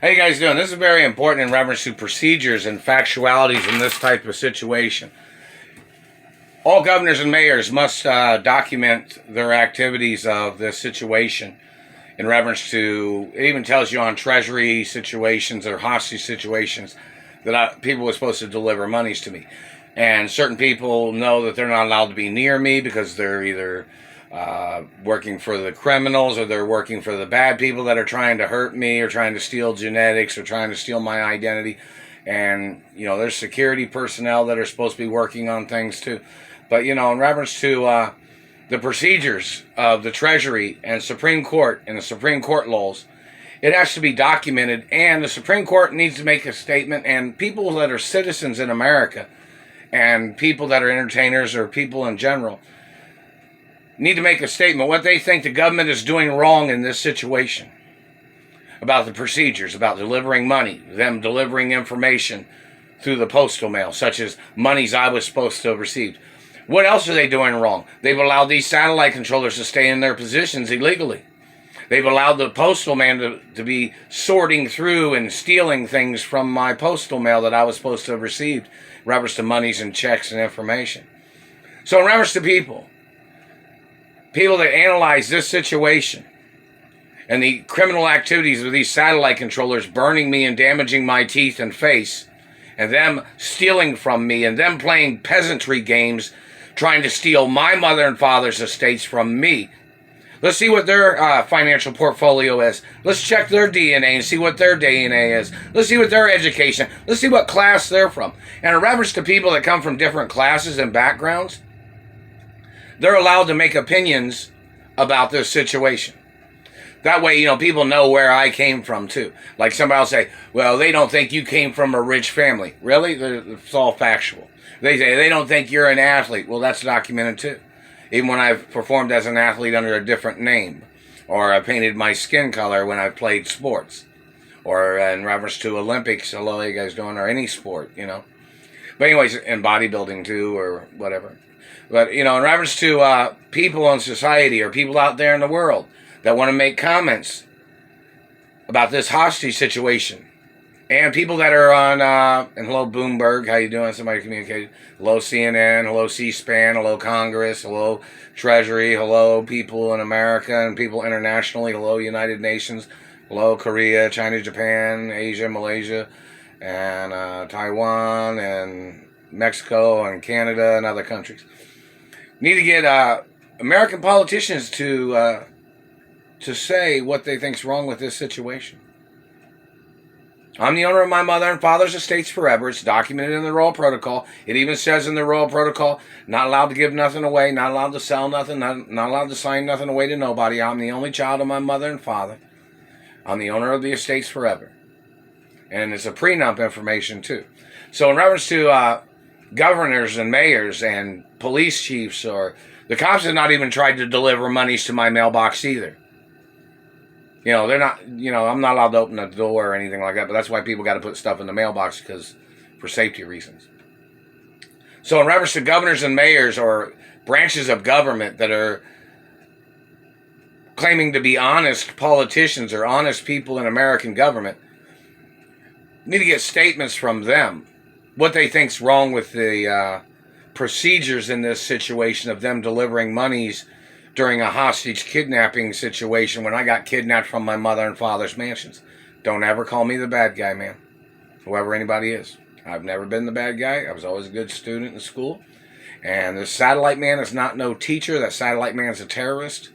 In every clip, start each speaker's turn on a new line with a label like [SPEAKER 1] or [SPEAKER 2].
[SPEAKER 1] How you guys doing? This is very important in reference to procedures and factualities in this type of situation. All governors and mayors must document their activities of this situation in reference to, it even tells you on treasury situations or hostage situations that people were supposed to deliver monies to me. And certain people know that they're not allowed to be near me because they're either working for the criminals or they're working for the bad people that are trying to hurt me or trying to steal genetics or trying to steal my identity. And, there's security personnel that are supposed to be working on things too. But, in reference to the procedures of the Treasury and Supreme Court and the Supreme Court laws, it has to be documented, and the Supreme Court needs to make a statement, and people that are citizens in America and people that are entertainers or people in general need to make a statement what they think the government is doing wrong in this situation about the procedures, about delivering money, them delivering information through the postal mail, such as monies I was supposed to have received. What else are they doing wrong? They've allowed these satellite controllers to stay in their positions illegally. They've allowed the postal man to be sorting through and stealing things from my postal mail that I was supposed to have received in reference to monies and checks and information. So in reference to people that analyze this situation and the criminal activities of these satellite controllers burning me and damaging my teeth and face, and them stealing from me, and them playing peasantry games trying to steal my mother and father's estates from me. Let's see what their financial portfolio is. Let's check their DNA and see what their DNA is. Let's see what their education. Let's see what class they're from. And in reference to people that come from different classes and backgrounds, they're allowed to make opinions about this situation. That way, people know where I came from, too. Like somebody will say, well, they don't think you came from a rich family. Really? It's all factual. They say, they don't think you're an athlete. Well, that's documented, too. Even when I've performed as an athlete under a different name. Or I painted my skin color when I played sports. Or in reference to Olympics, hello, you guys doing, or any sport, But anyways, in bodybuilding, too, or whatever. But, in reference to people in society or people out there in the world that want to make comments about this hostage situation. And people that are on, and hello Bloomberg, how you doing? Somebody communicated. Hello CNN, hello C-SPAN, hello Congress, hello Treasury, hello people in America and people internationally, hello United Nations, hello Korea, China, Japan, Asia, Malaysia, and Taiwan, and Mexico, and Canada, and other countries. Need to get American politicians to say what they think's wrong with this situation. I'm the owner of my mother and father's estates forever. It's documented in the Royal Protocol. It even says in the Royal Protocol, not allowed to give nothing away, not allowed to sell nothing, not allowed to sign nothing away to nobody. I'm the only child of my mother and father. I'm the owner of the estates forever. And it's a prenup information too. So in reference to governors and mayors and police chiefs, or the cops have not even tried to deliver monies to my mailbox either. They're not, I'm not allowed to open the door or anything like that, but that's why people got to put stuff in the mailbox, because for safety reasons. So in reference to governors and mayors or branches of government that are claiming to be honest politicians or honest people in American government, need to get statements from them, what they think's wrong with the procedures in this situation of them delivering monies during a hostage kidnapping situation when I got kidnapped from my mother and father's mansions. Don't ever call me the bad guy, man. Whoever anybody is. I've never been the bad guy. I was always a good student in school. And this satellite man is not no teacher. That satellite man's a terrorist.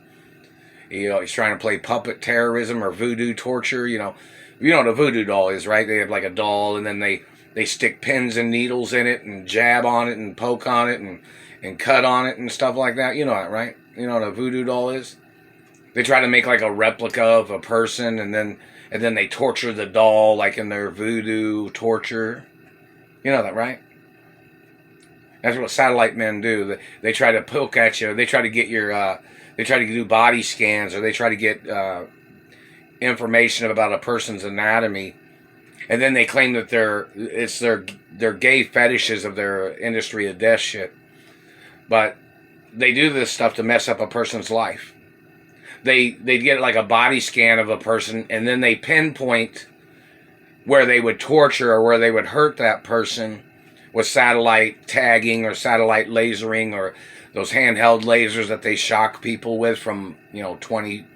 [SPEAKER 1] He's trying to play puppet terrorism or voodoo torture. You know what a voodoo doll is, right? They have like a doll, and then they stick pins and needles in it and jab on it and poke on it and cut on it and stuff like that. You know that, right? You know what a voodoo doll is? They try to make like a replica of a person, and then they torture the doll like in their voodoo torture. You know that, right? That's what satellite men do. They try to poke at you. They try to get your. They try to do body scans, or they try to get information about a person's anatomy, and then they claim that it's their gay fetishes of their industry of death shit. But they do this stuff to mess up a person's life. They get like a body scan of a person, and then they pinpoint where they would torture or where they would hurt that person with satellite tagging or satellite lasering or those handheld lasers that they shock people with from, 20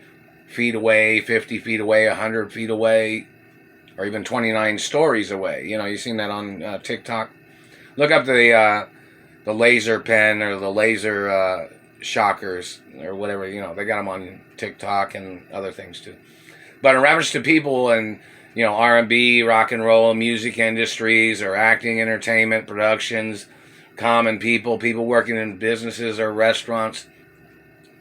[SPEAKER 1] feet away, 50 feet away, 100 feet away, or even 29 stories away. You've seen that on TikTok. Look up the laser pen or the laser shockers or whatever. They got them on TikTok and other things too. But in reference to people and R&B, rock and roll, music industries, or acting, entertainment, productions, common people working in businesses or restaurants,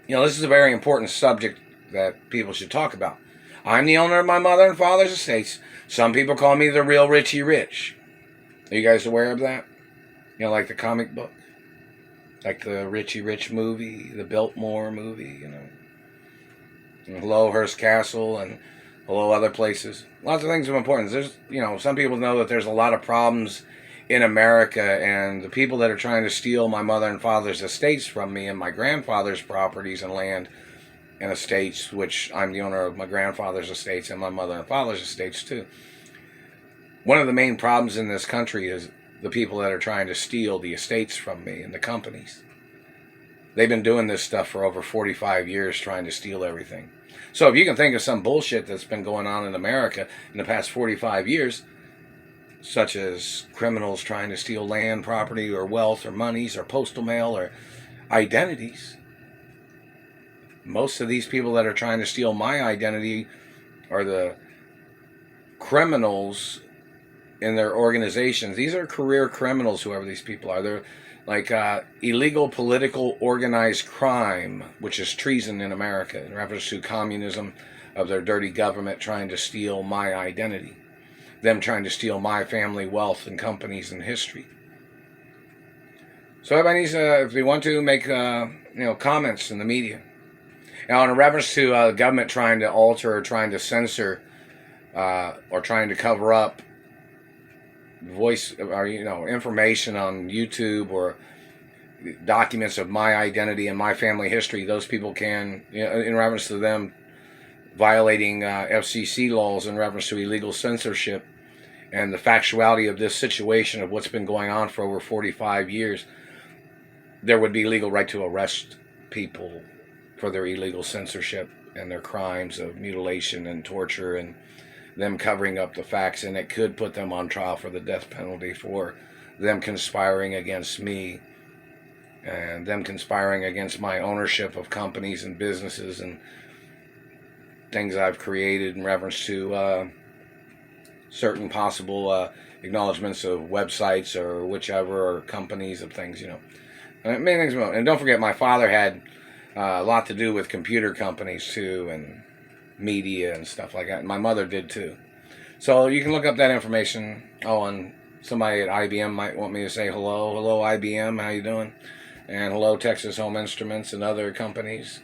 [SPEAKER 1] this is a very important subject that people should talk about. I'm the owner of my mother and father's estates. Some people call me the real Richie Rich. Are you guys aware of that? Like the comic book, like the Richie Rich movie, the Biltmore movie, and hello Hearst Castle and hello other places. Lots of things of importance. There's, some people know that there's a lot of problems in America, and the people that are trying to steal my mother and father's estates from me and my grandfather's properties and land and estates, which I'm the owner of my grandfather's estates and my mother and father's estates too. One of the main problems in this country is the people that are trying to steal the estates from me and the companies. They've been doing this stuff for over 45 years, trying to steal everything. So if you can think of some bullshit that's been going on in America in the past 45 years, such as criminals trying to steal land, property, or wealth, or monies, or postal mail, or identities, most of these people that are trying to steal my identity are the criminals in their organizations. These are career criminals, whoever these people are. They're like illegal political organized crime, which is treason in America, in reference to communism, of their dirty government trying to steal my identity, them trying to steal my family wealth and companies and history. So everybody needs to, if they want to, make comments in the media. Now, in reference to the government trying to alter or trying to censor or trying to cover up voice or information on YouTube or documents of my identity and my family history, those people can, in reference to them violating FCC laws in reference to illegal censorship and the factuality of this situation of what's been going on for over 45 years, there would be legal right to arrest people for their illegal censorship and their crimes of mutilation and torture and them covering up the facts, and it could put them on trial for the death penalty for them conspiring against me and them conspiring against my ownership of companies and businesses and things I've created in reference to certain possible acknowledgments of websites or whichever, or companies of things, many things. And don't forget, my father had a lot to do with computer companies too, and media and stuff like that. And my mother did too. So you can look up that information. Oh, and somebody at IBM might want me to say hello. Hello, IBM, how you doing? And hello, Texas Home Instruments and other companies.